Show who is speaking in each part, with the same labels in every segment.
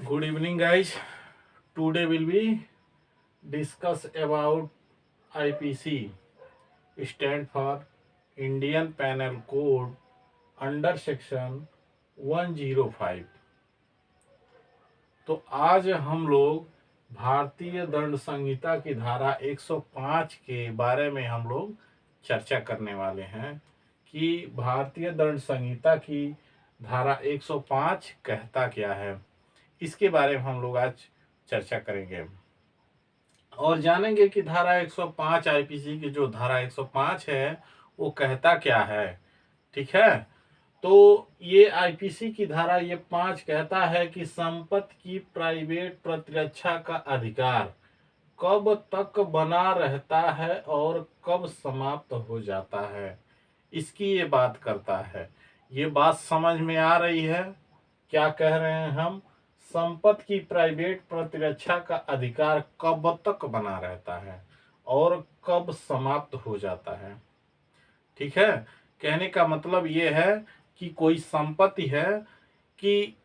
Speaker 1: Good evening, guys. Today will be discuss about IPC, stand for Indian Penal Code under section 105। तो आज हम लोग भारतीय दंड संहिता की धारा 105 के बारे में हम लोग चर्चा करने वाले हैं कि भारतीय दंड संहिता की धारा 105 कहता क्या है। इसके बारे में हम लोग आज चर्चा करेंगे और जानेंगे कि धारा 105 आईपीसी की जो धारा 105 है वो कहता क्या है। ठीक है, तो ये आईपीसी की धारा ये 5 कहता है कि संपत्ति की प्राइवेट प्रतिरक्षा का अधिकार कब तक बना रहता है और कब समाप्त हो जाता है, इसकी ये बात करता है। ये बात समझ में आ रही है? क्या कह रहे हैं हम? संपत्ति की प्राइवेट प्रतिरक्षा का अधिकार कब तक बना रहता है और कब समाप्त हो जाता है। ठीक है, कहने का मतलब ये है कि कोई संपत्ति है कि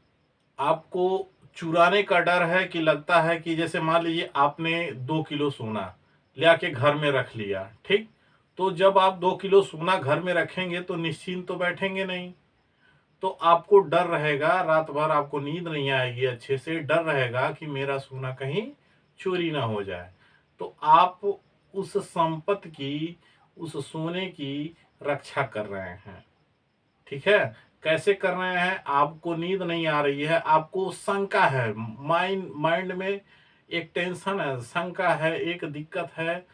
Speaker 1: आपको चुराने का डर है, कि लगता है कि जैसे मान लीजिए आपने 2 किलो सोना ले आके घर में रख लिया। ठीक, तो जब आप 2 किलो सोना घर में रखेंगे तो निश्चिंत तो बैठेंगे नहीं, तो आपको डर रहेगा, रात भर आपको नींद नहीं आएगी, अच्छे से डर रहेगा कि मेरा सोना कहीं चोरी ना हो जाए। तो आप उस संपत्ति की, उस सोने की रक्षा कर रहे हैं। ठीक है, कैसे कर रहे हैं? आपको नींद नहीं आ रही है, आपको शंका है, माइंड में एक टेंशन है, शंका है, एक दिक्कत है,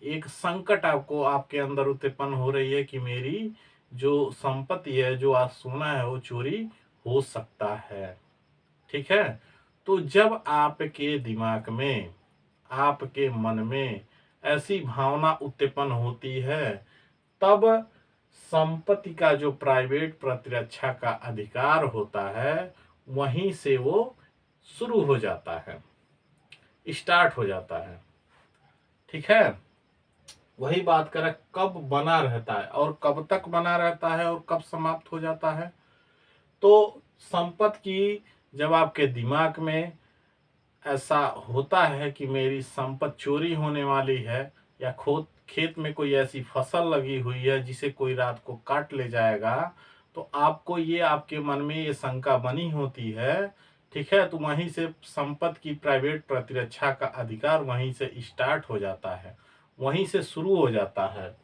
Speaker 1: एक संकट आपको आपके अंदर उत्पन्न हो रही है कि मेरी जो संपत्ति है, जो आज सोना है, वो चोरी हो सकता है। ठीक है, तो जब आपके दिमाग में, आपके मन में ऐसी भावना उत्पन्न होती है, तब संपत्ति का जो प्राइवेट प्रतिरक्षा का अधिकार होता है वहीं से वो शुरू हो जाता है, स्टार्ट हो जाता है। ठीक है, वही बात करें कब बना रहता है और कब तक बना रहता है और कब समाप्त हो जाता है। तो संपत्ति की जब आपके दिमाग में ऐसा होता है कि मेरी संपत्ति चोरी होने वाली है, या खेत में कोई ऐसी फसल लगी हुई है जिसे कोई रात को काट ले जाएगा, तो आपको ये, आपके मन में ये शंका बनी होती है। ठीक है, तो वहीं से संपत्ति की प्राइवेट प्रतिरक्षा का अधिकार वहीं से स्टार्ट हो जाता है, वहीं से शुरू हो जाता है।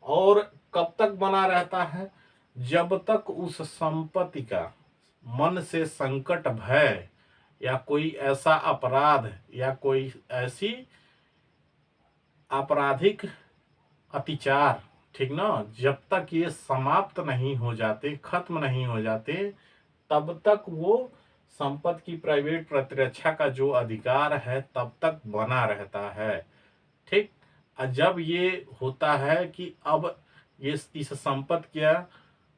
Speaker 1: और कब तक बना रहता है? जब तक उस संपत्ति का मन से संकट, भय या कोई ऐसा अपराध या कोई ऐसी आपराधिक अत्याचार, ठीक ना, जब तक ये समाप्त नहीं हो जाते, खत्म नहीं हो जाते, तब तक वो संपत्ति की प्राइवेट प्रतिरक्षा का जो अधिकार है तब तक बना रहता है। ठीक, जब ये होता है कि अब ये इस संपत्ति के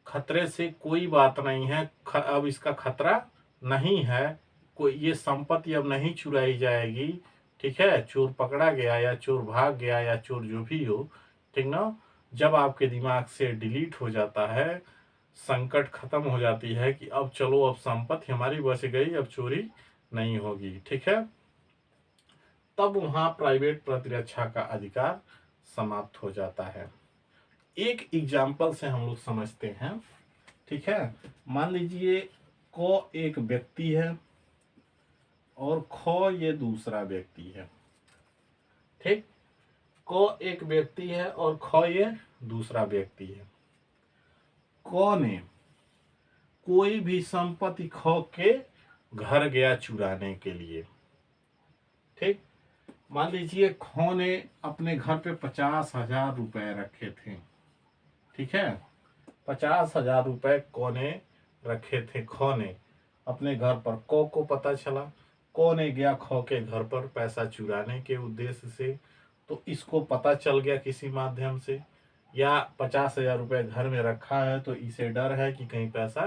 Speaker 1: खतरे से कोई बात नहीं है, अब इसका खतरा नहीं है, कोई ये संपत्ति अब नहीं चुराई जाएगी। ठीक है, चोर पकड़ा गया या चोर भाग गया या चोर जो भी हो, ठीक ना, जब आपके दिमाग से डिलीट हो जाता है, संकट खत्म हो जाती है कि अब चलो, अब संपत्ति हमारी बच गई, अब चोरी नहीं होगी। ठीक है, तब वहां प्राइवेट प्रतिरक्षा का अधिकार समाप्त हो जाता है। एक एग्जाम्पल से हम लोग समझते हैं। ठीक है, मान लीजिए को एक व्यक्ति है और खो ये दूसरा व्यक्ति है। ठीक, को एक व्यक्ति है और खो ये दूसरा व्यक्ति है। को ने कोई भी संपत्ति खो के घर गया चुराने के लिए। ठीक, मान लीजिए खो ने अपने घर पे 50,000 रुपए रखे थे। ठीक है, 50,000 रुपए को ने रखे थे, खो ने अपने घर पर। को पता चला, को ने गया खो के घर पर पैसा चुराने के उद्देश्य से, तो इसको पता चल गया किसी माध्यम से, या 50,000 रुपए घर में रखा है तो इसे डर है कि कहीं पैसा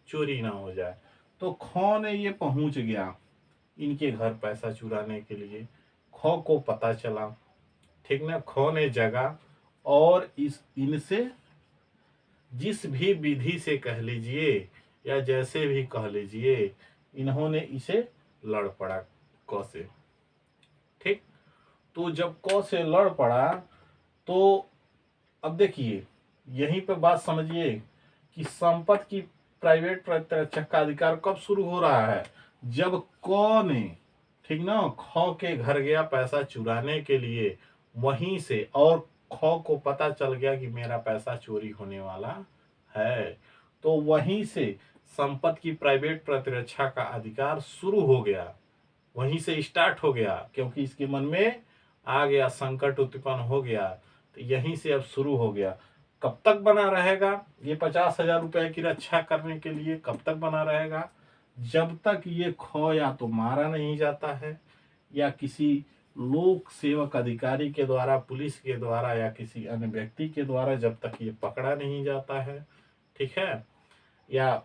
Speaker 1: चोरी ना हो जाए, तो खो ने ये पहुंच गया इनके घर पैसा चुराने के लिए। खो को पता चला, ठीक ना, खो ने जगा और इनसे जिस भी विधि से कह लीजिए या जैसे भी कह लीजिए, इन्होंने इसे लड़ पड़ा क से। ठीक, तो जब क से लड़ पड़ा तो अब देखिए यहीं पे बात समझिए कि संपत्ति की प्राइवेट प्रतिरक्षा का अधिकार कब शुरू हो रहा है, जब क ने, ठीक ना, ख के घर गया पैसा चुराने के लिए, वहीं से, और ख को पता चल गया कि मेरा पैसा चोरी होने वाला है, तो वहीं से संपत्ति की प्राइवेट प्रतिरक्षा का अधिकार शुरू हो गया, वहीं से स्टार्ट हो गया, क्योंकि इसके मन में आ गया, संकट उत्पन्न हो गया, तो यहीं से अब शुरू हो गया। कब तक बना रहेगा ये 50,000 रुपए की रक्षा करने के लिए? कब तक बना रहेगा? जब तक ये खो या तो मारा नहीं जाता है, या किसी लोक सेवक अधिकारी के द्वारा, पुलिस के द्वारा, या किसी अन्य व्यक्ति के द्वारा जब तक ये पकड़ा नहीं जाता है, ठीक है, या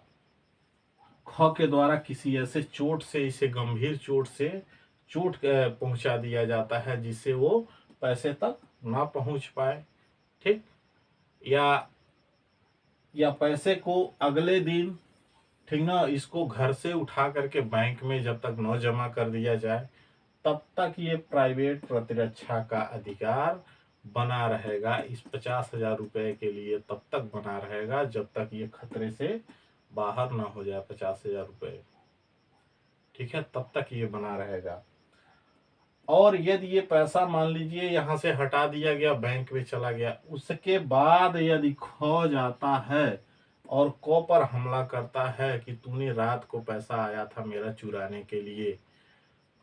Speaker 1: ख के द्वारा किसी ऐसे चोट से, इसे गंभीर चोट से चोट पहुंचा दिया जाता है जिससे वो पैसे तक ना पहुंच पाए, ठीक, या पैसे को अगले दिन, ठीक ना, इसको घर से उठा करके बैंक में जब तक न जमा कर दिया जाए, तब तक ये प्राइवेट प्रतिरक्षा का अधिकार बना रहेगा। इस 50,000 रुपए के लिए तब तक बना रहेगा जब तक ये खतरे से बाहर ना हो जाए 50,000 रुपए, ठीक है, तब तक ये बना रहेगा। और यदि ये पैसा मान लीजिए यहाँ से हटा दिया गया, बैंक में चला गया, उसके बाद यदि खो जाता है और को पर हमला करता है कि तूने रात को पैसा आया था मेरा चुराने के लिए,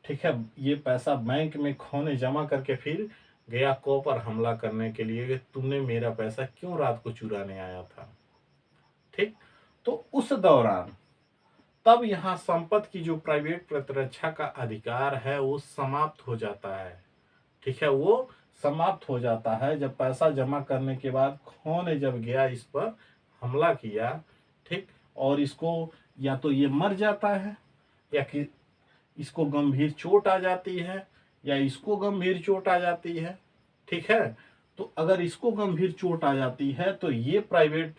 Speaker 1: ठीक है, ये पैसा बैंक में खोने जमा करके फिर गया को पर हमला करने के लिए कि तूने मेरा पैसा क्यों रात को चुराने आया था, ठीक, तो उस दौरान तब यहाँ संपत्ति की जो प्राइवेट प्रतिरक्षा का अधिकार है वो समाप्त हो जाता है, ठीक है, वो समाप्त हो जाता है जब पैसा जमा करने के बाद खो ने जब गया इस पर हमला किया, ठीक, और इसको या तो ये मर जाता है, या कि इसको गंभीर चोट आ जाती है, या इसको गंभीर चोट आ जाती है, ठीक है, तो अगर इसको गंभीर चोट आ जाती है तो ये प्राइवेट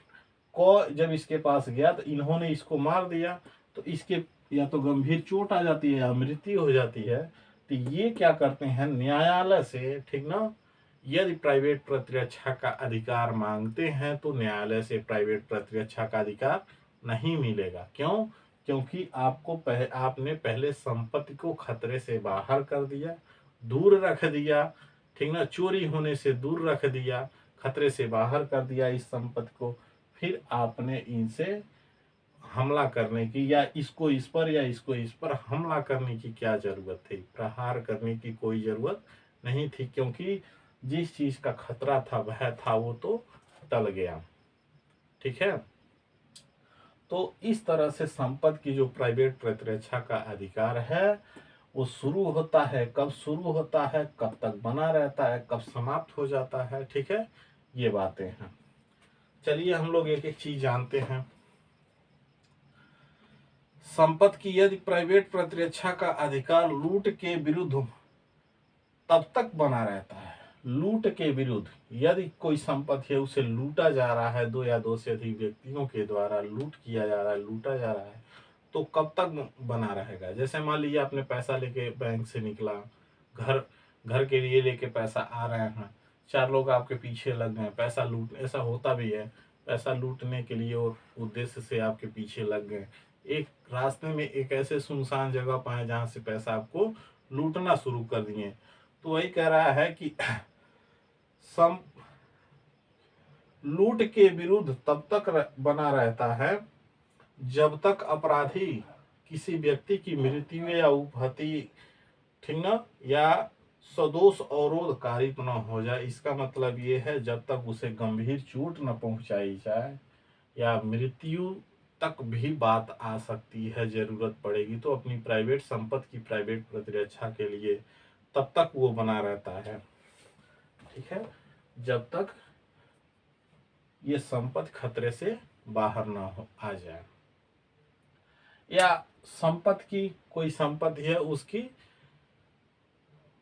Speaker 1: को जब इसके पास गया तो इन्होंने इसको मार दिया, तो इसके या तो गंभीर चोट आ जाती है या मृत्यु हो जाती है, तो ये क्या करते हैं न्यायालय से, ठीक ना, यदि प्राइवेट प्रतिरक्षा का अधिकार मांगते हैं तो न्यायालय से प्राइवेट प्रतिरक्षा का अधिकार नहीं मिलेगा। क्यों? क्योंकि आपने पहले संपत्ति को खतरे से बाहर कर दिया, दूर रख दिया, ठीक ना, चोरी होने से दूर रख दिया, खतरे से बाहर कर दिया इस संपत्ति को, फिर आपने इनसे हमला करने की, या इसको इस पर या इसको इस पर हमला करने की क्या जरूरत थी? प्रहार करने की कोई जरूरत नहीं थी, क्योंकि जिस चीज का खतरा था वह था वो तो टल गया, ठीक है। तो इस तरह से संपत्ति की जो प्राइवेट प्रतिरक्षा का अधिकार है वो शुरू होता है, कब शुरू होता है, कब तक बना रहता है, कब समाप्त हो जाता है, ठीक है, ये बातें हैं। चलिए हम लोग एक एक चीज जानते हैं। संपत्ति की यदि प्राइवेट प्रतिरक्षा का अधिकार लूट के विरुद्ध तब तक बना रहता है, लूट के विरुद्ध, यदि कोई संपत्ति है उसे लूटा जा रहा है, दो या दो से अधिक व्यक्तियों के द्वारा लूट किया जा रहा है, लूटा जा रहा है, तो कब तक बना रहेगा? जैसे मान लीजिए आपने पैसा लेके बैंक से निकला, घर घर के लिए लेके पैसा आ रहे हैं, चार लोग आपके पीछे लग गए पैसा लूट, ऐसा होता भी है, पैसा लूटने के लिए और उद्देश्य से आपके पीछे लग गए, एक रास्ते में एक ऐसे सुनसान जगह पाए जहां से पैसा आपको लूटना शुरू कर दिए। तो वही कह रहा है कि सम लूट के विरुद्ध तब तक बना रहता है जब तक अपराधी किसी व्यक्ति की मृत्यु या उपहति, ठीक ना, या सदोष अवरोध कारित न हो जाए। इसका मतलब ये है जब तक उसे गंभीर चोट न पहुंचाई जाए या मृत्यु तक भी बात आ सकती है, जरूरत पड़ेगी तो अपनी प्राइवेट संपत्ति की प्राइवेट प्रतिरक्षा के लिए, तब तक वो बना रहता है, ठीक है, जब तक ये संपत्ति खतरे से बाहर ना हो आ जाए, या संपत्ति की कोई संपत्ति है उसकी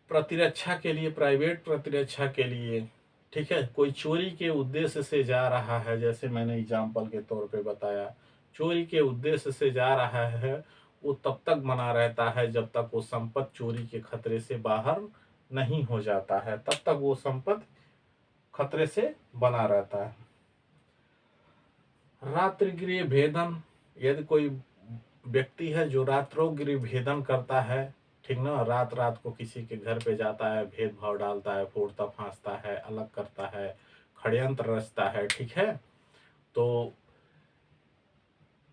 Speaker 1: प्रतिरक्षा के लिए, प्राइवेट प्रतिरक्षा के लिए, ठीक है, कोई चोरी के उद्देश्य से जा रहा है, जैसे मैंने एग्जाम्पल के तौर पे बताया, चोरी के उद्देश्य से जा रहा है, वो तब तक बना रहता है जब तक वो संपत्ति चोरी के खतरे से बाहर नहीं हो जाता है, तब तक वो संपत्ति खतरे से बना रहता है। रात्रि गृह भेदन, यदि कोई व्यक्ति है जो रात्रों गृह भेदन करता है, ठीक ना, रात रात को किसी के घर पे जाता है, भेदभाव डालता है, फोड़ता फांसता है, अलग करता है, षड्यंत्र रचता है, ठीक है, तो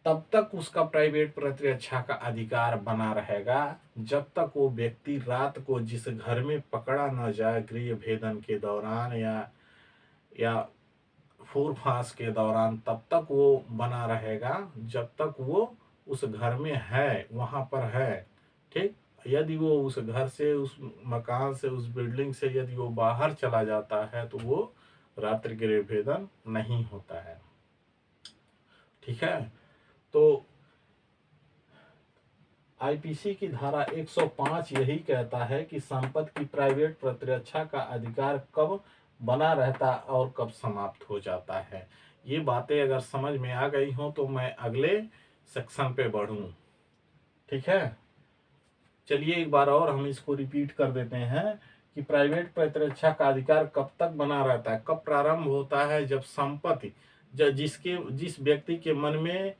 Speaker 1: तब तक उसका प्राइवेट प्रतिरक्षा का अधिकार बना रहेगा जब तक वो व्यक्ति रात को जिस घर में पकड़ा न जाए गृह भेदन के दौरान या फोर फांस के दौरान, तब तक वो बना रहेगा जब तक वो उस घर में है, वहां पर है, ठीक। यदि वो उस घर से, उस मकान से, उस बिल्डिंग से यदि वो बाहर चला जाता है तो वो रात्रि गृह भेदन नहीं होता है, ठीक है। तो आईपीसी की धारा 105 यही कहता है कि संपत्ति की प्राइवेट प्रतिरक्षा का अधिकार कब बना रहता और कब समाप्त हो जाता है। ये बातें अगर समझ में आ गई हो तो मैं अगले सेक्शन पे बढ़ूं, ठीक है। चलिए एक बार और हम इसको रिपीट कर देते हैं कि प्राइवेट प्रतिरक्षा का अधिकार कब तक बना रहता है, कब प्रारंभ होता है, जब संपत्ति जिस व्यक्ति के मन में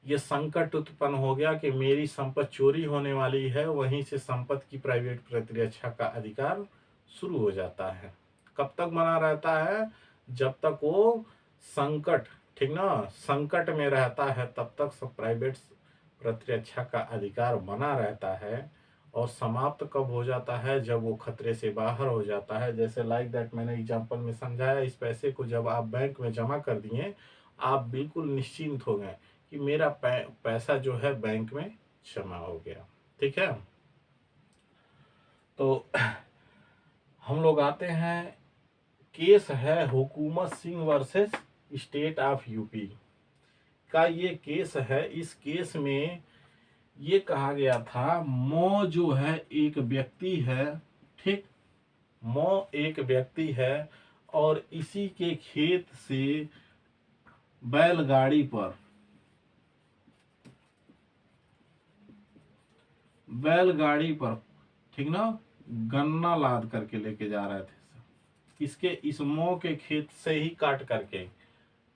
Speaker 1: ये संकट उत्पन्न हो गया कि मेरी संपत्ति चोरी होने वाली है, वहीं से संपत्ति की प्राइवेट प्रतिरक्षा का अधिकार शुरू हो जाता है। कब तक बना रहता है, जब तक वो संकट, ठीक ना, संकट में रहता है तब तक सब प्राइवेट प्रतिरक्षा का अधिकार बना रहता है। और समाप्त कब हो जाता है, जब वो खतरे से बाहर हो जाता है। जैसे लाइक दैट मैंने एग्जांपल में समझाया, इस पैसे को जब आप बैंक में जमा कर दिए, आप बिल्कुल निश्चिंत हो गए कि मेरा पैसा जो है बैंक में जमा हो गया, ठीक है। तो हम लोग आते हैं, केस है हुकूमत Singh versus state of UP का। ये केस है, इस केस में ये कहा गया था, मो जो है एक व्यक्ति है, ठीक, मो एक व्यक्ति है और इसी के खेत से बैलगाड़ी पर, ठीक ना, गन्ना लाद करके लेके जा रहे थे। इस मो के खेत से ही काट करके,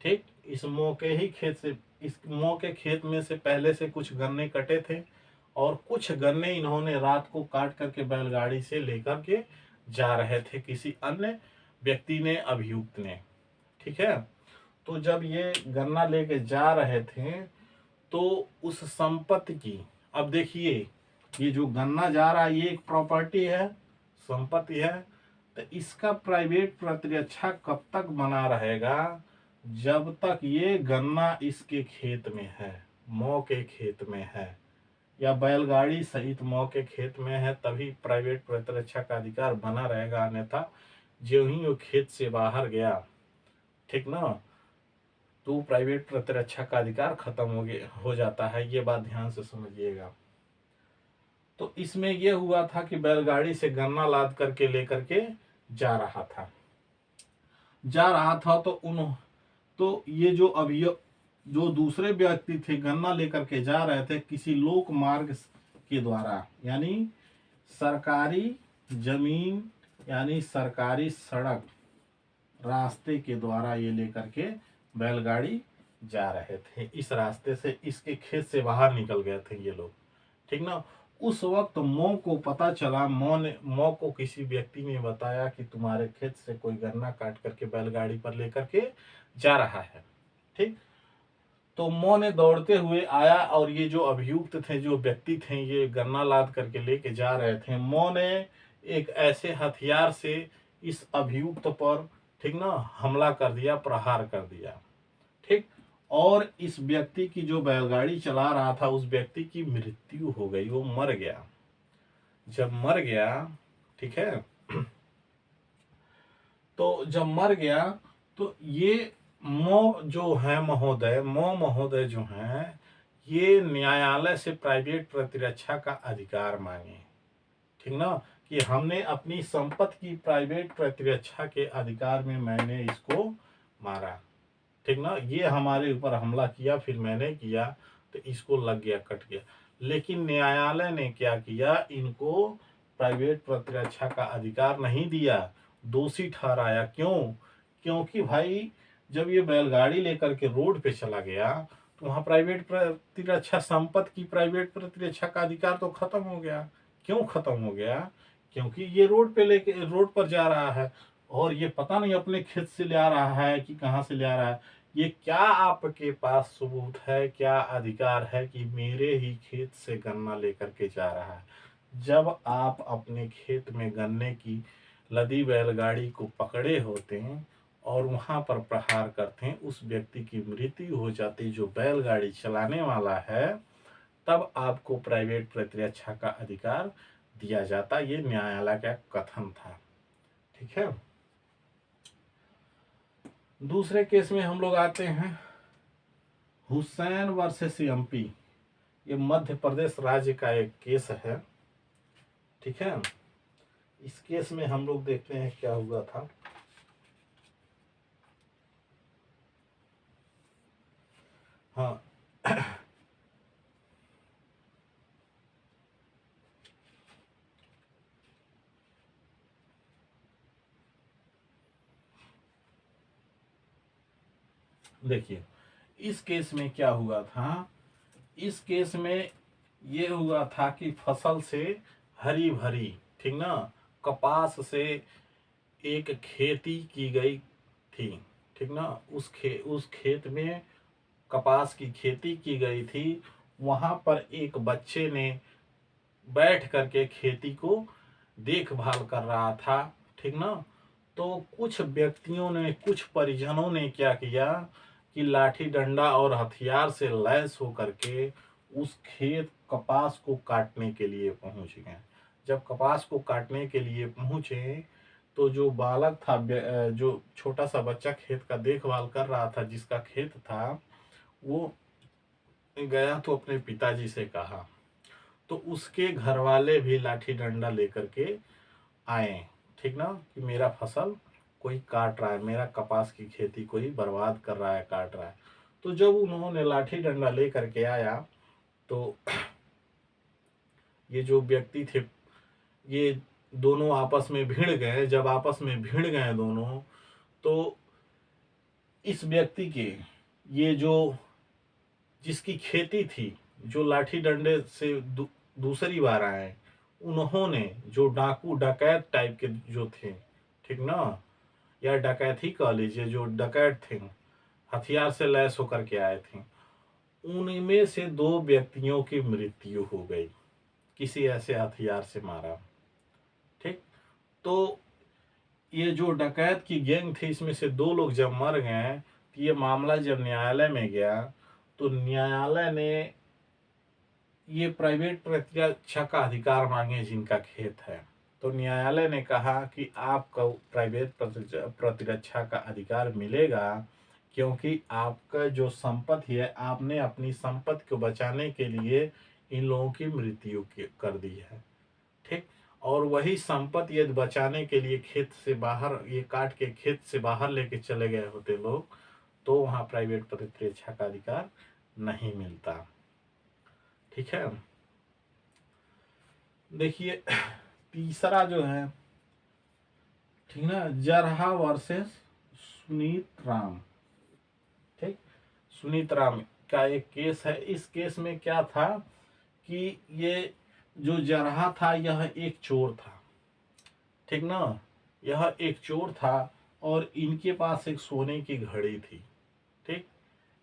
Speaker 1: ठीक, इस मो के ही खेत से, इस मो के खेत में से पहले से कुछ गन्ने कटे थे और कुछ गन्ने इन्होंने रात को काट करके बैलगाड़ी से लेकर के जा रहे थे किसी अन्य व्यक्ति ने, अभियुक्त ने, ठीक है। तो जब ये गन्ना लेके जा रहे थे तो उस संपत्ति की, अब देखिए ये जो गन्ना जा रहा है ये एक प्रॉपर्टी है, संपत्ति है, तो इसका प्राइवेट प्रतिरक्षा कब तक बना रहेगा, जब तक ये गन्ना इसके खेत में है, मौ के खेत में है या बैलगाड़ी सहित मौ के खेत में है, तभी प्राइवेट प्रतिरक्षा का अधिकार बना रहेगा। अन्यथा जो ही वो खेत से बाहर गया, ठीक ना, तो प्राइवेट प्रतिरक्षा का अधिकार खत्म हो जाता है। ये बात ध्यान से समझिएगा। तो इसमें यह हुआ था कि बैलगाड़ी से गन्ना लाद करके लेकर के जा रहा था तो ये जो दूसरे व्यक्ति थे गन्ना लेकर के जा रहे थे किसी लोक मार्ग के द्वारा, यानी सरकारी जमीन यानी सरकारी सड़क रास्ते के द्वारा ये लेकर के बैलगाड़ी जा रहे थे। इस रास्ते से इसके खेत से बाहर निकल गए थे ये लोग, ठीक ना। उस वक्त मो को पता चला, मो को किसी व्यक्ति ने बताया कि तुम्हारे खेत से कोई गन्ना काट करके बैलगाड़ी पर लेकर के जा रहा है, ठीक। तो मो ने दौड़ते हुए आया और ये जो अभियुक्त थे, जो व्यक्ति थे, ये गन्ना लाद करके लेके जा रहे थे। मो ने एक ऐसे हथियार से इस अभियुक्त पर, ठीक ना, हमला कर दिया, प्रहार कर दिया, ठीक। और इस व्यक्ति की, जो बैलगाड़ी चला रहा था, उस व्यक्ति की मृत्यु हो गई, वो मर गया। जब मर गया, ठीक है, तो जब मर गया तो ये मो महोदय जो हैं, ये न्यायालय से प्राइवेट प्रतिरक्षा का अधिकार मांगे, ठीक ना, कि हमने अपनी संपत्ति की प्राइवेट प्रतिरक्षा के अधिकार में मैंने इसको मारा, ठीक ना, ये हमारे ऊपर हमला किया, फिर मैंने किया तो इसको लग गया, कट गया। लेकिन न्यायालय ने क्या किया, इनको प्राइवेट प्रतिरक्षा का अधिकार नहीं दिया, दोषी ठहराया। क्यों? क्योंकि भाई जब ये बैलगाड़ी लेकर के रोड पे चला गया तो वहां प्राइवेट प्रतिरक्षा संपत्ति की प्राइवेट प्रतिरक्षा का अधिकार तो खत्म हो गया। क्यों खत्म हो गया? क्योंकि ये रोड पे लेके रोड पर जा रहा है और ये पता नहीं अपने खेत से ले आ रहा है कि कहाँ से ले आ रहा है। ये क्या आपके पास सबूत है, क्या अधिकार है कि मेरे ही खेत से गन्ना लेकर के जा रहा है? जब आप अपने खेत में गन्ने की लदी बैलगाड़ी को पकड़े होते हैं और वहां पर प्रहार करते हैं, उस व्यक्ति की मृत्यु हो जाती जो बैलगाड़ी चलाने वाला है, तब आपको प्राइवेट प्रतिरक्षा का अधिकार दिया जाता। ये न्यायालय का कथन था। ठीक है। दूसरे केस में हम लोग आते हैं हुसैन वर्सेस एमपी। ये मध्य प्रदेश राज्य का एक केस है। ठीक है। इस केस में हम लोग देखते हैं क्या हुआ था। हाँ। देखिए इस केस में क्या हुआ था। इस केस में ये हुआ था कि फसल से हरी भरी, ठीक ना, कपास से एक खेती की गई थी। ठीक ना, उस खेत में कपास की खेती की गई थी। वहां पर एक बच्चे ने बैठ करके खेती को देखभाल कर रहा था। ठीक ना। तो कुछ व्यक्तियों ने, कुछ परिजनों ने क्या किया कि लाठी डंडा और हथियार से लैस होकर के उस खेत कपास को काटने के लिए पहुंच गए। जब कपास को काटने के लिए पहुंचे तो जो बालक था, जो छोटा सा बच्चा खेत का देखभाल कर रहा था, जिसका खेत था, वो गया तो अपने पिताजी से कहा। तो उसके घर वाले भी लाठी डंडा लेकर के आए। ठीक ना, कि मेरा फसल कोई काट रहा है, मेरा कपास की खेती कोई बर्बाद कर रहा है, काट रहा है। तो जब उन्होंने लाठी डंडा लेकर के आया तो ये जो व्यक्ति थे, ये दोनों आपस में भिड़ गए। जब आपस में भिड़ गए दोनों, तो इस व्यक्ति के, ये जो जिसकी खेती थी, जो लाठी डंडे से दूसरी बार आए, उन्होंने, जो डाकू डकैत टाइप के जो थे, ठीक ना, या डकैती कह लीजिए, जो डकैत थे, हथियार से लैस होकर के आए थे, उनमें से 2 व्यक्तियों की मृत्यु हो गई, किसी ऐसे हथियार से मारा। ठीक। तो ये जो डकैत की गैंग थी, इसमें से 2 लोग जब मर गए तो ये मामला जब न्यायालय में गया तो न्यायालय ने ये प्राइवेट प्रतिरक्षा का अधिकार मांगे जिनका खेत है। तो न्यायालय ने कहा कि आपको प्राइवेट प्रतिरक्षा का अधिकार मिलेगा क्योंकि आपका जो संपत्ति है, आपने अपनी संपत्ति को बचाने के लिए इन लोगों की मृत्यु कर दी है। ठीक। और वही संपत्ति यदि बचाने के लिए खेत से बाहर, ये काट के खेत से बाहर लेके चले गए होते लोग, तो वहां प्राइवेट प्रतिरक्षा का अधिकार नहीं मिलता। ठीक है। देखिए तीसरा जो है, ठीक ना, जरहा वर्सेस सुनीत राम। ठीक। सुनीत राम का एक केस है। इस केस में क्या था कि ये जो जरहा था यह एक चोर था। ठीक ना, यह एक चोर था और इनके पास एक सोने की घड़ी थी। ठीक।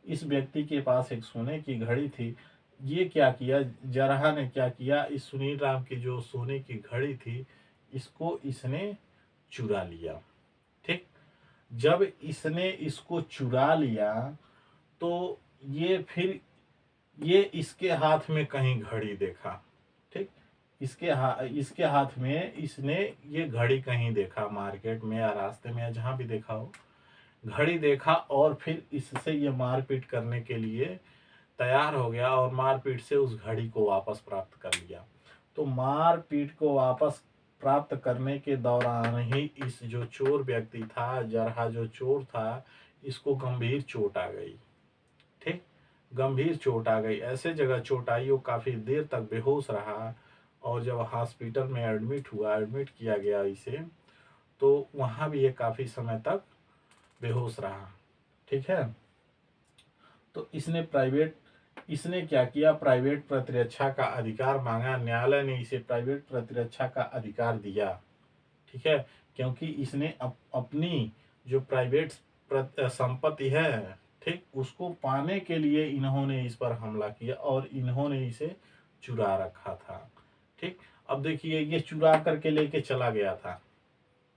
Speaker 1: इस व्यक्ति के पास एक सोने की घड़ी थी। ये क्या किया, जरहा ने क्या किया, इस सुनील राम की जो सोने की घड़ी थी, इसको इसने चुरा लिया। ठीक। जब इसने इसको चुरा लिया तो ये इसके हाथ में कहीं घड़ी देखा। ठीक। इसके हाथ में इसने ये घड़ी कहीं देखा, मार्केट में या रास्ते में या जहां भी देखा हो, घड़ी देखा और फिर इससे ये मारपीट करने के लिए तैयार हो गया और मारपीट से उस घड़ी को वापस प्राप्त कर लिया। तो मारपीट को वापस प्राप्त करने के दौरान ही इस जो चोर व्यक्ति था, जरहा जो चोर था, इसको गंभीर चोट आ गई। ठीक। गंभीर चोट आ गई। ऐसे जगह चोट आई वो काफ़ी देर तक बेहोश रहा, और जब हॉस्पिटल में एडमिट किया गया इसे, तो वहाँ भी ये काफ़ी समय तक बेहोश रहा। ठीक है। तो इसने क्या किया, प्राइवेट प्रतिरक्षा का अधिकार मांगा। न्यायालय ने इसे प्राइवेट प्रतिरक्षा का अधिकार दिया। ठीक है। क्योंकि इसने अपनी जो प्राइवेट संपत्ति है, ठीक, उसको पाने के लिए इन्होंने इस पर हमला किया और इन्होंने इसे चुरा रखा था। ठीक। अब देखिए, ये चुरा करके लेके चला गया था।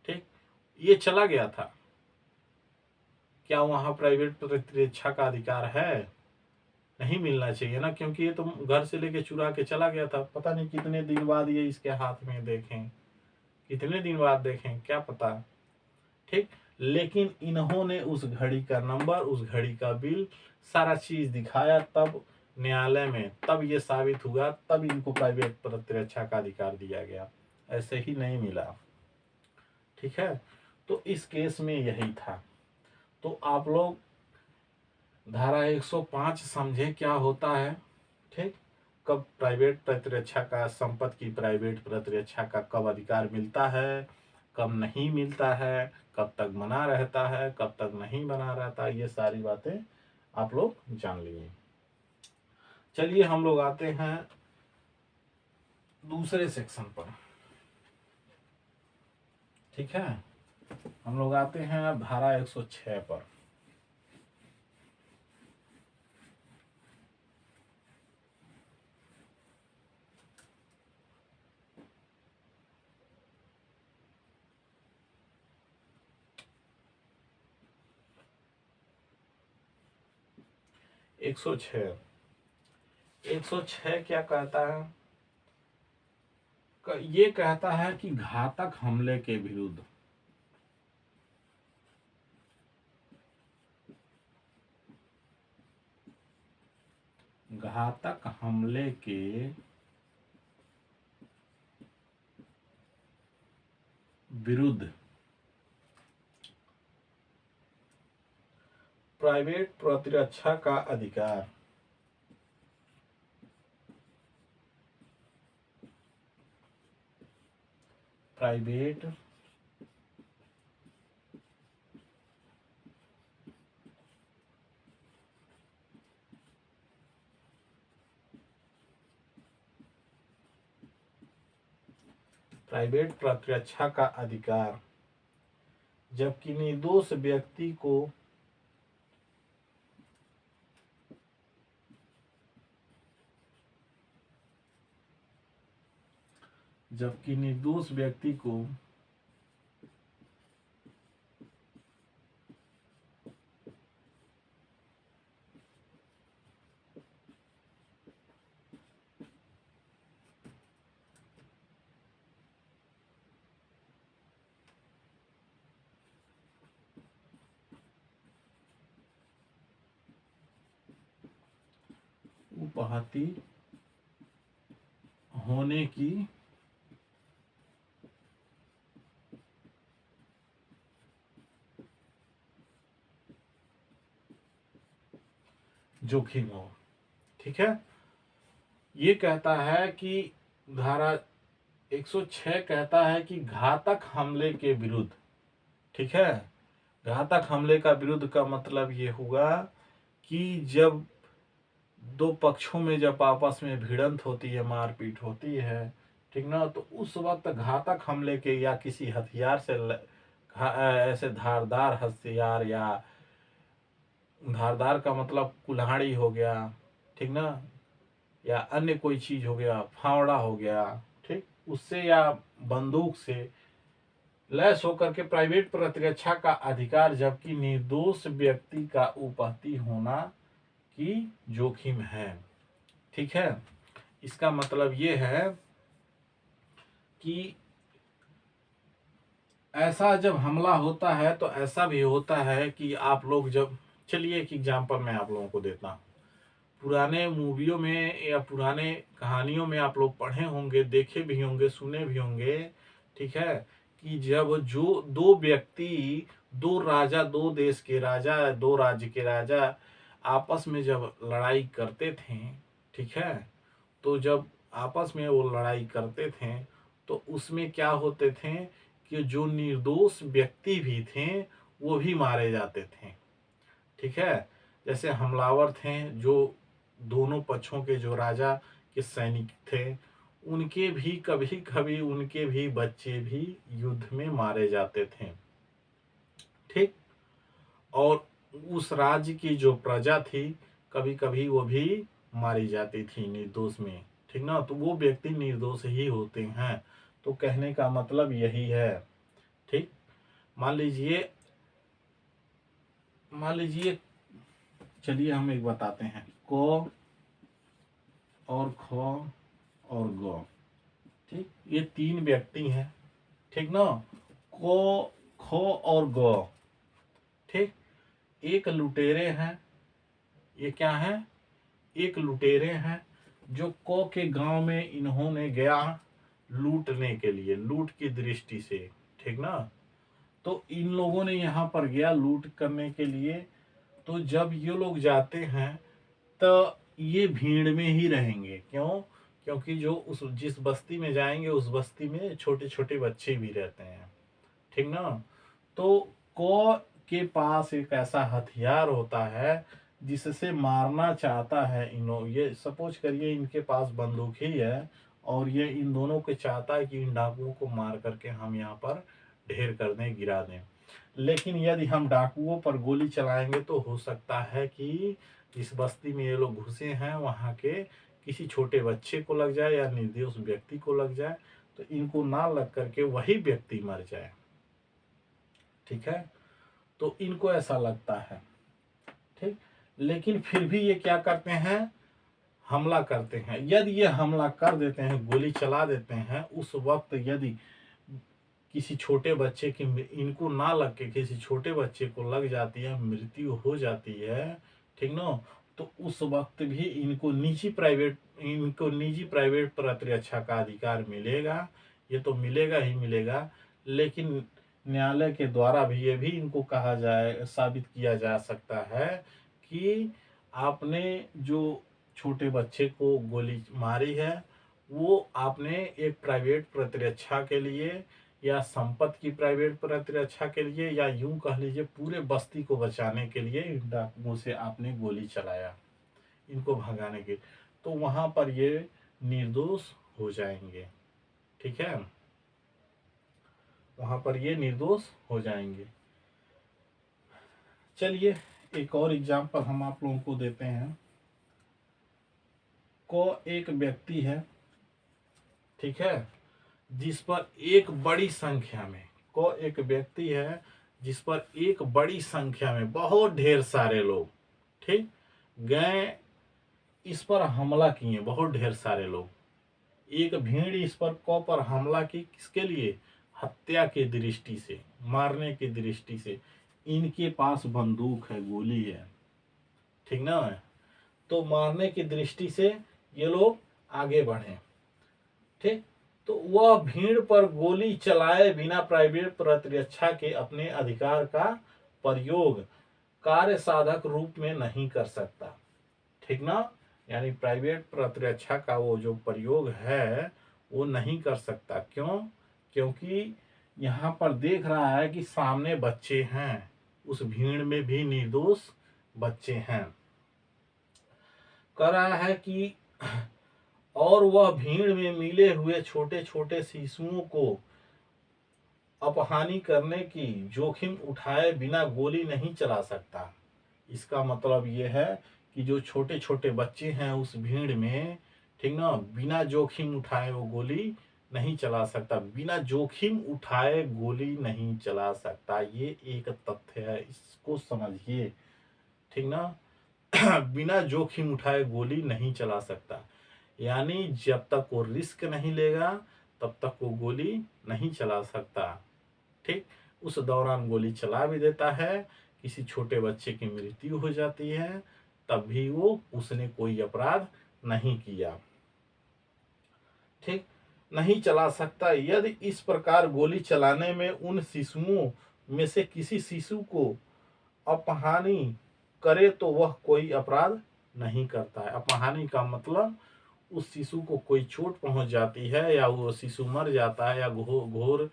Speaker 1: ठीक। ये चला गया था, क्या वहां प्राइवेट प्रतिरक्षा का अधिकार है? नहीं मिलना चाहिए ना, क्योंकि ये तो घर से लेके चुरा के चला गया था। पता नहीं कितने दिन बाद ये इसके हाथ में देखें, कितने दिन बाद देखें, क्या पता। ठीक। लेकिन इन्होंने उस घड़ी का नंबर, उस घड़ी का बिल, सारा चीज दिखाया, तब न्यायालय में तब ये साबित हुआ, तब इनको प्राइवेट प्रतिरक्षा का अधिकार दिया गया। ऐसे ही नहीं मिला। ठीक है। तो इस केस में यही था। तो आप लोग धारा 105 समझे क्या होता है। ठीक। कब प्राइवेट प्रतिरक्षा का, संपत्ति की प्राइवेट प्रतिरक्षा का कब अधिकार मिलता है, कब नहीं मिलता है, कब तक बना रहता है, कब तक नहीं बना रहता, ये सारी बातें आप लोग जान लिए। चलिए हम लोग आते हैं दूसरे सेक्शन पर। ठीक है। हम लोग आते हैं धारा 106 पर। 106 106 क्या कहता है? ये कहता है कि घातक हमले के विरुद्ध, घातक हमले के विरुद्ध प्राइवेट प्रतिरक्षा का अधिकार प्राइवेट प्राइवेट प्रतिरक्षा का अधिकार जबकि निर्दोष व्यक्ति को जबकि निर्दोष व्यक्ति को उपहति होने की जोखिम हो। ठीक है। ये कहता है कि धारा 106 कहता है कि घातक हमले के विरुद्ध, ठीक है, घातक हमले का विरुद्ध का मतलब ये हुआ कि जब दो पक्षों में जब आपस में भिड़ंत होती है, मारपीट होती है, ठीक ना, तो उस वक्त घातक हमले के या किसी हथियार से ऐसे धारदार हथियार, या धारदार का मतलब कुल्हाड़ी हो गया, ठीक ना, या अन्य कोई चीज हो गया, फावड़ा हो गया, ठीक, उससे या बंदूक से लैस होकर के प्राइवेट प्रतिरक्षा का अधिकार जबकि निर्दोष व्यक्ति का उपहति होना की जोखिम है। ठीक है। इसका मतलब ये है कि ऐसा जब हमला होता है तो ऐसा भी होता है कि आप लोग जब, चलिए एक एग्जांपल मैं आप लोगों को देता हूँ। पुराने मूवियों में या पुराने कहानियों में आप लोग पढ़े होंगे, देखे भी होंगे, सुने भी होंगे, ठीक है, कि जब जो दो व्यक्ति, दो राजा, दो देश के राजा, दो राज्य के राजा आपस में जब लड़ाई करते थे, ठीक है, तो जब आपस में वो लड़ाई करते थे तो उसमें क्या होते थे कि जो निर्दोष व्यक्ति भी थे वो भी मारे जाते थे, ठीक है। जैसे हमलावर थे, जो दोनों पक्षों के जो राजा के सैनिक थे, उनके भी कभी कभी उनके भी बच्चे भी युद्ध में मारे जाते थे, ठीक। और उस राज्य की जो प्रजा थी, कभी कभी वो भी मारी जाती थी निर्दोष में, ठीक ना। तो वो व्यक्ति निर्दोष ही होते हैं। तो कहने का मतलब यही है, ठीक। मान लीजिए मान लीजिए चलिए हम एक बताते हैं, क और ख और ग, ठीक। ये तीन व्यक्ति हैं, ठीक ना। क, ख और ग, ठीक। एक लुटेरे हैं, ये क्या है, एक लुटेरे हैं जो क के गांव में इन्होंने गया लूटने के लिए, लूट की दृष्टि से, ठीक ना। तो इन लोगों ने यहाँ पर गया लूट करने के लिए। तो जब ये लोग जाते हैं तो ये भीड़ में ही रहेंगे, क्यों, क्योंकि जो उस जिस बस्ती में जाएंगे उस बस्ती में छोटे छोटे बच्चे भी रहते हैं, ठीक ना। तो क के पास एक ऐसा हथियार होता है जिससे मारना चाहता है इन लोग। ये सपोज करिए इनके पास बंदूक ही है और ये इन दोनों को चाहता है कि इन डाकुओं को मार करके हम यहाँ पर ढेर कर दें, गिरा दें। लेकिन यदि हम डाकुओं पर गोली चलाएंगे तो हो सकता है कि जिस बस्ती में ये लोग घुसे हैं वहाँ के किसी छोटे बच्चे को लग जाए या निर्दोष व्यक्ति को लग जाए, तो इनको ना लग करके वही व्यक्ति मर जाए, ठीक है। तो इनको ऐसा लगता है, ठीक। लेकिन फिर भी ये क्या करते हैं, हमला करते हैं। यदि ये हमला कर देते हैं, गोली चला देते हैं, उस वक्त यदि किसी छोटे बच्चे की, इनको ना लग के किसी छोटे बच्चे को लग जाती है, मृत्यु हो जाती है, ठीक ना। तो उस वक्त भी इनको निजी प्राइवेट प्रतिरक्षा का अधिकार मिलेगा। ये तो मिलेगा ही मिलेगा, लेकिन न्यायालय के द्वारा भी ये भी इनको कहा जाए, साबित किया जा सकता है कि आपने जो छोटे बच्चे को गोली मारी है वो आपने एक प्राइवेट प्रतिरक्षा के लिए या संपत्ति की प्राइवेट प्रतिरक्षा के लिए या यूं कह लीजिए पूरे बस्ती को बचाने के लिए इन डाकुओं से आपने गोली चलाया, इनको भगाने के। तो वहां पर ये निर्दोष हो जाएंगे, ठीक है, वहां पर ये निर्दोष हो जाएंगे। चलिए एक और एग्जाम्पल हम आप लोगों को देते हैं। को एक व्यक्ति है, ठीक है, जिस पर एक बड़ी संख्या में, को एक व्यक्ति है जिस पर एक बड़ी संख्या में बहुत ढेर सारे लोग, ठीक, गए इस पर हमला किए, बहुत ढेर सारे लोग, एक भीड़ इस पर को पर हमला की, किसके लिए, हत्या की दृष्टि से, मारने की दृष्टि से। इनके पास बंदूक है, गोली है, ठीक ना। तो मारने की दृष्टि से ये लोग आगे बढ़े, ठीक। तो वह भीड़ पर गोली चलाए बिना प्राइवेट प्रतिरक्षा के अपने अधिकार का प्रयोग कार्य साधक रूप में नहीं कर सकता, ठीक ना। यानी प्राइवेट प्रतिरक्षा का वो जो प्रयोग है वो नहीं कर सकता, क्यों, क्योंकि यहाँ पर देख रहा है कि सामने बच्चे हैं, उस भीड़ में भी निर्दोष बच्चे हैं। कह रहा है कि और वह भीड़ में मिले हुए छोटे छोटे शिशुओं को अपहानि करने की जोखिम उठाए बिना गोली नहीं चला सकता। इसका मतलब यह है कि जो छोटे छोटे बच्चे हैं उस भीड़ में, ठीक ना, बिना जोखिम उठाए वो गोली नहीं चला सकता, बिना जोखिम उठाए गोली नहीं चला सकता। ये एक तथ्य है, इसको समझिए, ठीक ना। बिना जोखिम उठाए गोली नहीं चला सकता, यानी जब तक वो रिस्क नहीं लेगा तब तक वो गोली नहीं चला सकता, ठीक। उस दौरान गोली चला भी देता है, किसी छोटे बच्चे की मृत्यु हो जाती है, तब भी वो उसने कोई अपराध नहीं किया, ठीक, नहीं चला सकता। यदि इस प्रकार गोली चलाने में उन शिशुओं में से किसी शिशु को अपहानि करे तो वह कोई अपराध नहीं करता है। अपहानि का मतलब उस शिशु को कोई चोट पहुंच जाती है या वो शिशु मर जाता है या घोर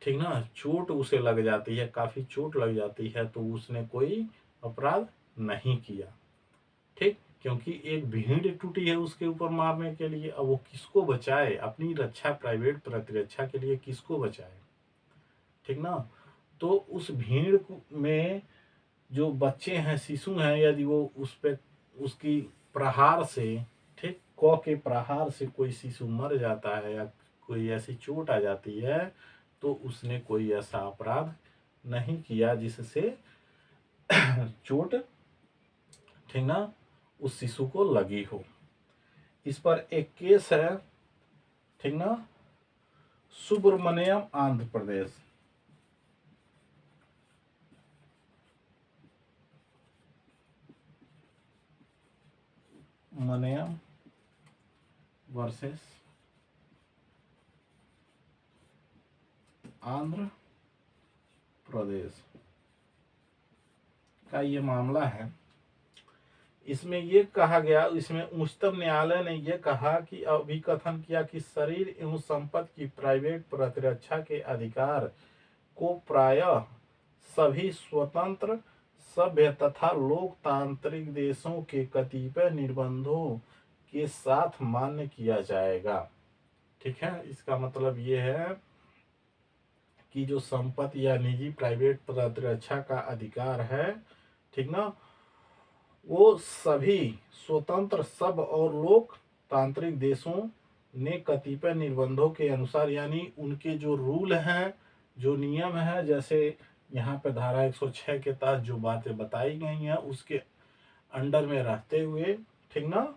Speaker 1: ठीक ना चोट उसे लग जाती है, काफी चोट लग जाती है, तो उसने कोई अपराध नहीं किया। ठीक, क्योंकि एक भीड़ टूटी है उसके ऊपर मारने के लिए, अब वो किसको बचाए, अपनी रक्षा प्राइवेट प्रतिरक्षा के लिए किसको बचाए। ठीक ना, तो उस भीड़ में जो बच्चे हैं, शिशु हैं, यदि वो उस पे उसकी प्रहार से, ठीक, क के प्रहार से कोई शिशु मर जाता है या कोई ऐसी चोट आ जाती है, तो उसने कोई ऐसा अपराध नहीं किया जिससे चोट, ठीक ना, उस शिशु को लगी हो। इस पर एक केस है, ठीक ना, सुब्रमण्यम आंध्र प्रदेश। मनियम वर्सेस आंध्र प्रदेश का ये मामला है। इसमें ये कहा गया, इसमें उच्चतम न्यायालय ने ये कहा कि अभिकथन किया कि शरीर एवं संपत्ति की प्राइवेट प्रतिरक्षा के अधिकार को प्रायः सभी स्वतंत्र सभ्य तथा लोकतांत्रिक देशों के कतिपय निर्बंधों के साथ मान्य किया जाएगा। ठीक है, इसका मतलब ये है कि जो संपत्ति या निजी प्राइवेट प्रतिरक्षा का अधिकार है, ठीक ना, वो सभी स्वतंत्र सब और लोकतांत्रिक देशों ने कतिपय निर्बंधों के अनुसार, यानी उनके जो रूल हैं, जो नियम है, जैसे यहाँ पे धारा 106 के तहत जो बातें बताई गई हैं उसके अंडर में रहते हुए, ठीक ना,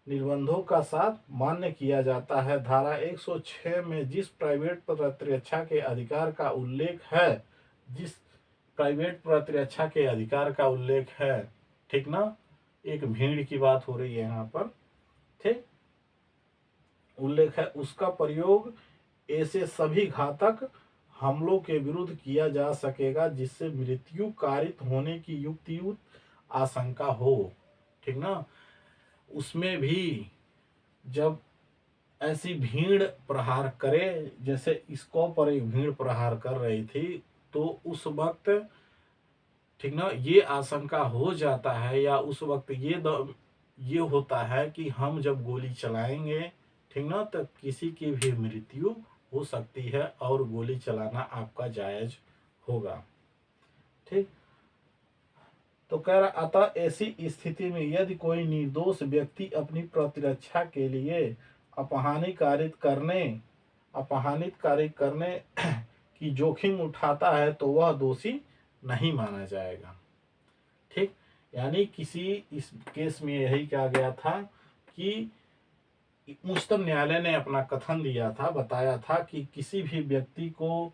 Speaker 1: निर्बंधों का साथ मान्य किया जाता है। धारा 106 में जिस प्राइवेट प्रतिरक्षा के अधिकार का उल्लेख है, जिस प्राइवेट प्रतिरक्षा के अधिकार का उल्लेख है, ठीक ना, एक भीड़ की बात हो रही है यहाँ पर, ठीक, उल्लेख है, उसका प्रयोग ऐसे सभी घातक हमलों के विरुद्ध किया जा सकेगा जिससे मृत्यु कारित होने की युक्तियुक्त आशंका हो। ठीक ना, उसमें भी जब ऐसी भीड़ प्रहार करे, जैसे इसको पर एक भीड़ प्रहार कर रही थी, तो उस वक्त, ठीक ना, ये आशंका हो जाता है या उस वक्त ये होता है कि हम जब गोली चलाएंगे, ठीक ना, तो किसी की भी मृत्यु हो सकती है और गोली चलाना आपका जायज होगा। ठीक, तो कह रहा, अतः ऐसी स्थिति में यदि कोई निर्दोष व्यक्ति अपनी प्रतिरक्षा के लिए अपहानित कार्य करने की जोखिम उठाता है तो वह दोषी नहीं माना जाएगा। ठीक, यानी किसी इस केस में यही कहा गया था कि उच्चतम न्यायालय ने अपना कथन दिया था, बताया था कि किसी भी व्यक्ति को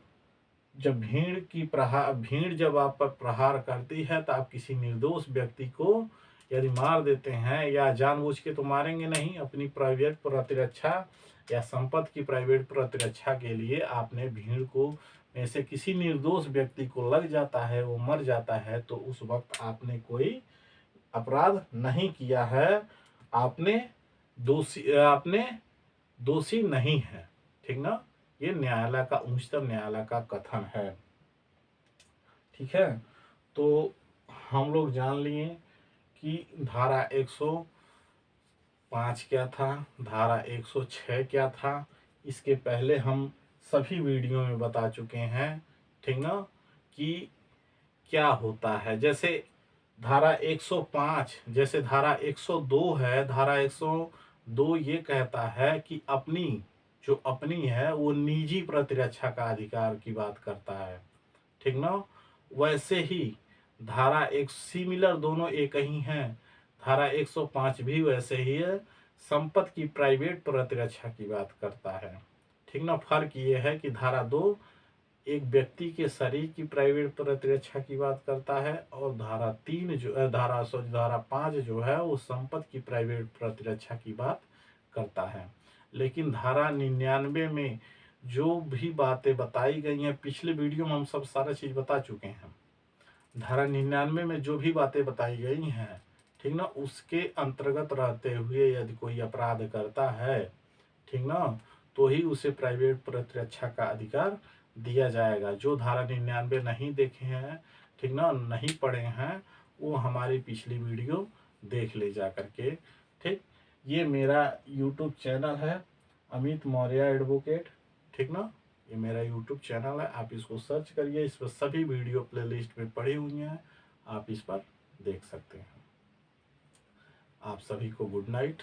Speaker 1: जब भीड़ जब आप पर प्रहार करती है तो आप किसी निर्दोष व्यक्ति को यदि मार देते हैं, या जानबूझ के तो मारेंगे नहीं, अपनी प्राइवेट प्रतिरक्षा या संपत्ति की प्राइवेट प्रतिरक्षा के लिए आपने भीड़ को में से किसी निर्दोष व्यक्ति को लग जाता है, वो मर जाता है, तो उस वक्त आपने कोई अपराध नहीं किया है, आपने दोषी नहीं है। ठीक ना, ये न्यायालय का, उच्चतम न्यायालय का कथन है। ठीक है, तो हम लोग जान लिए कि धारा 105 क्या था, धारा 106 क्या था। इसके पहले हम सभी वीडियो में बता चुके हैं, ठीक ना, कि क्या होता है। जैसे धारा 105, जैसे धारा 102 है, धारा 102 ये कहता है कि अपनी है वो निजी प्रतिरक्षा का अधिकार की बात करता है। ठीक ना, वैसे ही धारा एक सिमिलर, दोनों एक ही हैं, धारा 105 भी वैसे ही है, संपत्ति की प्राइवेट प्रतिरक्षा की बात करता है। ठीक ना, फर्क ये है कि धारा 2 एक व्यक्ति के शरीर की प्राइवेट प्रतिरक्षा की बात करता है, और धारा 5 जो है वो संपत्ति की प्राइवेट प्रतिरक्षा की बात करता है। लेकिन धारा 99 में जो भी बातें बताई गई हैं, पिछले वीडियो में हम सब सारा चीज बता चुके हैं। धारा 99 में जो भी बातें बताई गई हैं, ठीक ना, उसके अंतर्गत रहते हुए यदि कोई अपराध करता है, ठीक ना, तो ही उसे प्राइवेट प्रतिरक्षा का अधिकार दिया जाएगा। जो धारा 99 नहीं देखे हैं, ठीक ना, नहीं पढ़े हैं, वो हमारी पिछली वीडियो देख ले जा करके। ठीक, ये मेरा यूट्यूब चैनल है अमित मौर्य एडवोकेट, ठीक ना, ये मेरा यूट्यूब चैनल है, आप इसको सर्च करिए, इस पर सभी वीडियो प्लेलिस्ट में पड़ी हुई हैं, आप इस पर देख सकते हैं। आप सभी को गुड नाइट।